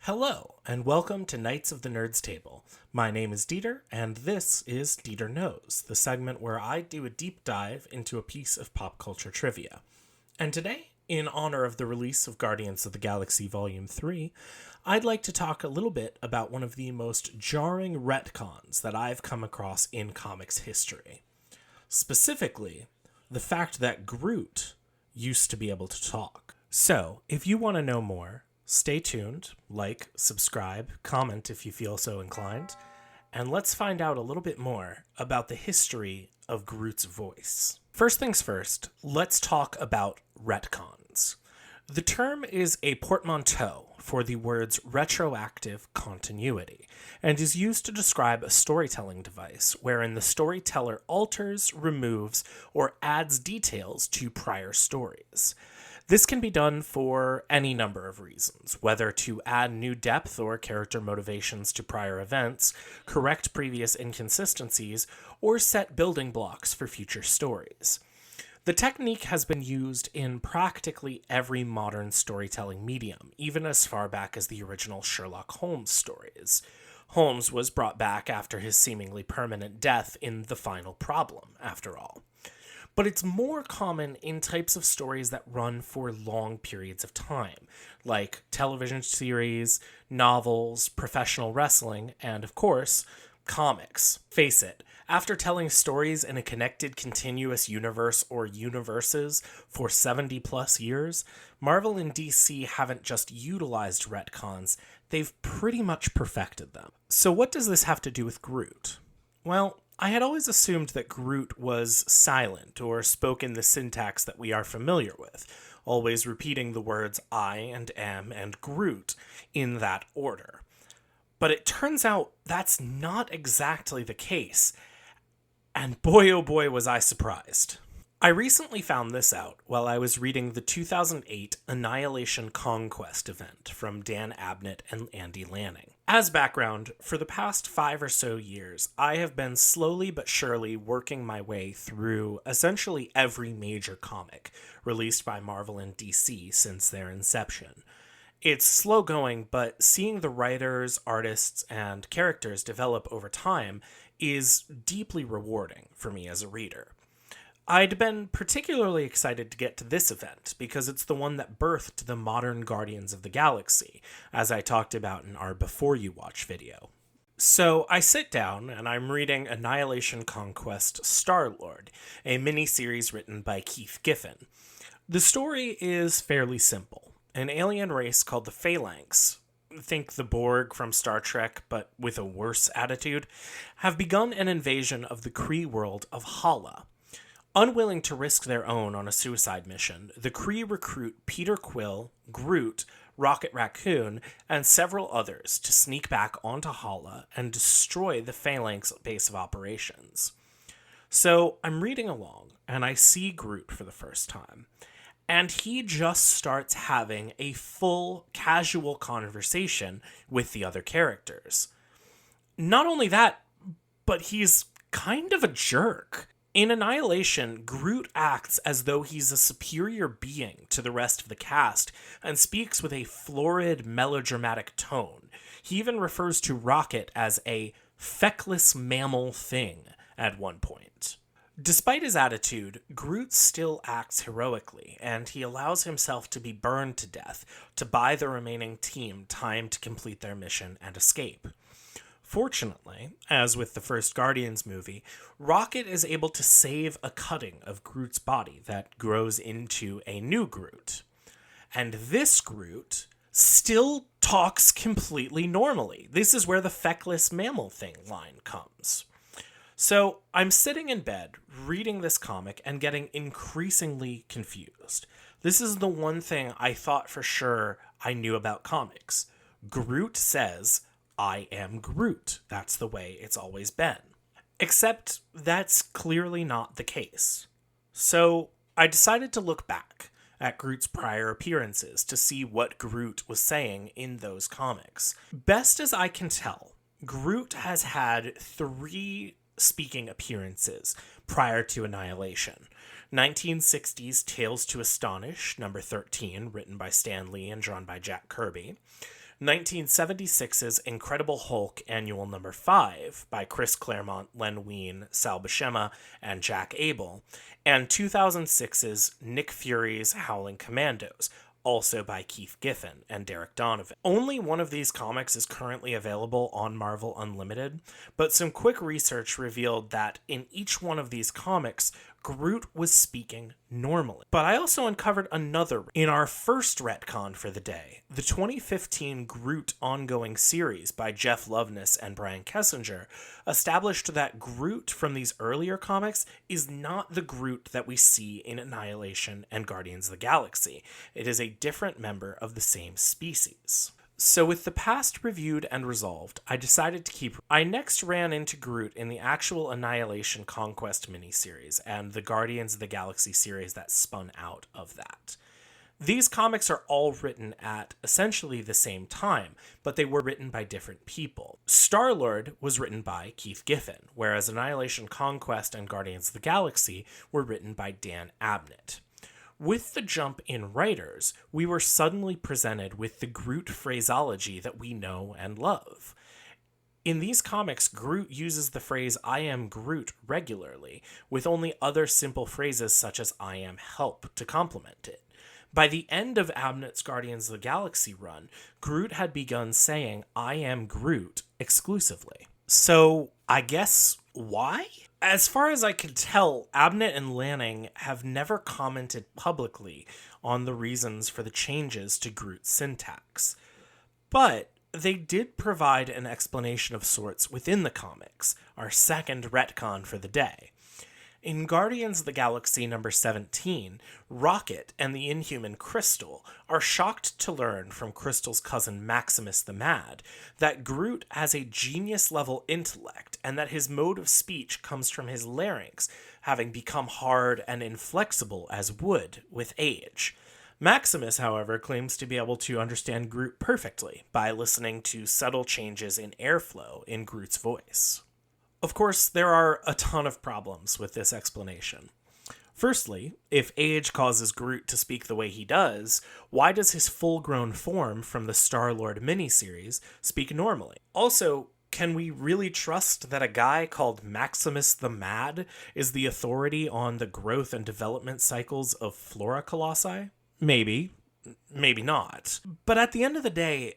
Hello, and welcome to Knights of the Nerds Table. My name is Dietr, and this is Dietr Knows, the segment where I do a deep dive into a piece of pop culture trivia. And today, in honor of the release of Guardians of the Galaxy Volume 3, I'd like to talk a little bit about one of the most jarring retcons that I've come across in comics history. Specifically, the fact that Groot used to be able to talk. So, if you want to know more, stay tuned, like, subscribe, comment if you feel so inclined, and let's find out a little bit more about the history of Groot's voice. First things first, let's talk about retcons. The term is a portmanteau for the words retroactive continuity, and is used to describe a storytelling device wherein the storyteller alters, removes, or adds details to prior stories. This can be done for any number of reasons, whether to add new depth or character motivations to prior events, correct previous inconsistencies, or set building blocks for future stories. The technique has been used in practically every modern storytelling medium, even as far back as the original Sherlock Holmes stories. Holmes was brought back after his seemingly permanent death in The Final Problem, after all. But it's more common in types of stories that run for long periods of time, like television series, novels, professional wrestling, and, of course, comics. Face it, after telling stories in a connected continuous universe or universes for 70 plus years, Marvel and DC haven't just utilized retcons, they've pretty much perfected them. So what does this have to do with Groot? Well, I had always assumed that Groot was silent, or spoke in the syntax that we are familiar with, always repeating the words I and am and Groot in that order. But it turns out that's not exactly the case, and boy oh boy was I surprised. I recently found this out while I was reading the 2008 Annihilation Conquest event from Dan Abnett and Andy Lanning. As background, for the past 5 or so years, I have been slowly but surely working my way through essentially every major comic released by Marvel and DC since their inception. It's slow going, but seeing the writers, artists, and characters develop over time is deeply rewarding for me as a reader. I'd been particularly excited to get to this event because it's the one that birthed the modern Guardians of the Galaxy, as I talked about in our Before You Watch video. So I sit down and I'm reading Annihilation Conquest Star-Lord, a mini-series written by Keith Giffen. The story is fairly simple. An alien race called the Phalanx, think the Borg from Star Trek but with a worse attitude, have begun an invasion of the Kree world of Hala. Unwilling to risk their own on a suicide mission, the Kree recruit Peter Quill, Groot, Rocket Raccoon, and several others to sneak back onto Hala and destroy the Phalanx base of operations. So I'm reading along, and I see Groot for the first time, and he just starts having a full, casual conversation with the other characters. Not only that, but he's kind of a jerk. In Annihilation, Groot acts as though he's a superior being to the rest of the cast and speaks with a florid, melodramatic tone. He even refers to Rocket as a feckless mammal thing at one point. Despite his attitude, Groot still acts heroically, and he allows himself to be burned to death to buy the remaining team time to complete their mission and escape. Fortunately, as with the first Guardians movie, Rocket is able to save a cutting of Groot's body that grows into a new Groot. And this Groot still talks completely normally. This is where the feckless mammal thing line comes. So I'm sitting in bed, reading this comic, and getting increasingly confused. This is the one thing I thought for sure I knew about comics. Groot says, I am Groot. That's the way it's always been. Except that's clearly not the case. So I decided to look back at Groot's prior appearances to see what Groot was saying in those comics. Best as I can tell, Groot has had 3 speaking appearances prior to Annihilation. 1960's Tales to Astonish, number 13, written by Stan Lee and drawn by Jack Kirby. 1976's Incredible Hulk Annual Number 5 by Chris Claremont, Len Wein, Sal Buscema, and Jack Abel, and 2006's Nick Fury's Howling Commandos, also by Keith Giffen and Derek Donovan. Only one of these comics is currently available on Marvel Unlimited, but some quick research revealed that in each one of these comics, Groot was speaking normally. But I also uncovered another in our first retcon for the day. The 2015 Groot ongoing series by Jeff Loveness and Brian Kessinger established that Groot from these earlier comics is not the Groot that we see in Annihilation and Guardians of the Galaxy. It is a different member of the same species. So with the past reviewed and resolved, I decided to keep... I next ran into Groot in the actual Annihilation Conquest miniseries and the Guardians of the Galaxy series that spun out of that. These comics are all written at essentially the same time, but they were written by different people. Star-Lord was written by Keith Giffen, whereas Annihilation Conquest and Guardians of the Galaxy were written by Dan Abnett. With the jump in writers, we were suddenly presented with the Groot phraseology that we know and love. In these comics, Groot uses the phrase "I am Groot" regularly, with only other simple phrases such as "I am help" to complement it. By the end of Abnett's Guardians of the Galaxy run, Groot had begun saying "I am Groot" exclusively. So, I guess, why? As far as I can tell, Abnett and Lanning have never commented publicly on the reasons for the changes to Groot's syntax. But they did provide an explanation of sorts within the comics, our second retcon for the day. In Guardians of the Galaxy number 17, Rocket and the Inhuman Crystal are shocked to learn from Crystal's cousin Maximus the Mad that Groot has a genius-level intellect and that his mode of speech comes from his larynx, having become hard and inflexible as wood with age. Maximus, however, claims to be able to understand Groot perfectly by listening to subtle changes in airflow in Groot's voice. Of course, there are a ton of problems with this explanation. Firstly, if age causes Groot to speak the way he does, why does his full-grown form from the Star-Lord miniseries speak normally? Also, can we really trust that a guy called Maximus the Mad is the authority on the growth and development cycles of flora colossi? Maybe. Maybe not. But at the end of the day,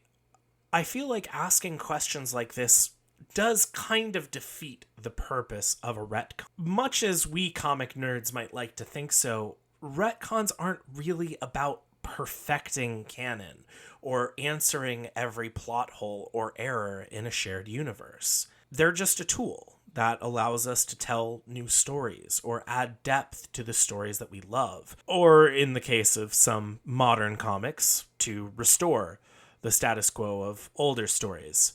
I feel like asking questions like this does kind of defeat the purpose of a retcon. Much as we comic nerds might like to think so, retcons aren't really about perfecting canon or answering every plot hole or error in a shared universe. They're just a tool that allows us to tell new stories or add depth to the stories that we love, or in the case of some modern comics, to restore the status quo of older stories.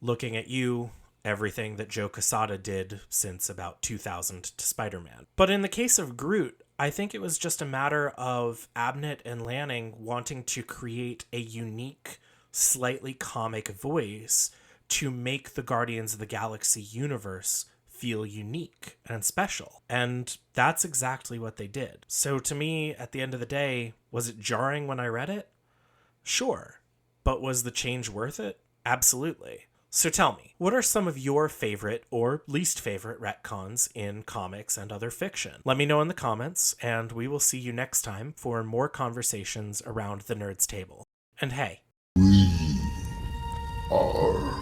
Looking at you, everything that Joe Quesada did since about 2000 to Spider-Man. But in the case of Groot, I think it was just a matter of Abnett and Lanning wanting to create a unique, slightly comic voice to make the Guardians of the Galaxy universe feel unique and special. And that's exactly what they did. So to me, at the end of the day, was it jarring when I read it? Sure. But was the change worth it? Absolutely. So tell me, what are some of your favorite or least favorite retcons in comics and other fiction? Let me know in the comments, and we will see you next time for more conversations around the Nerds Table. And hey, We are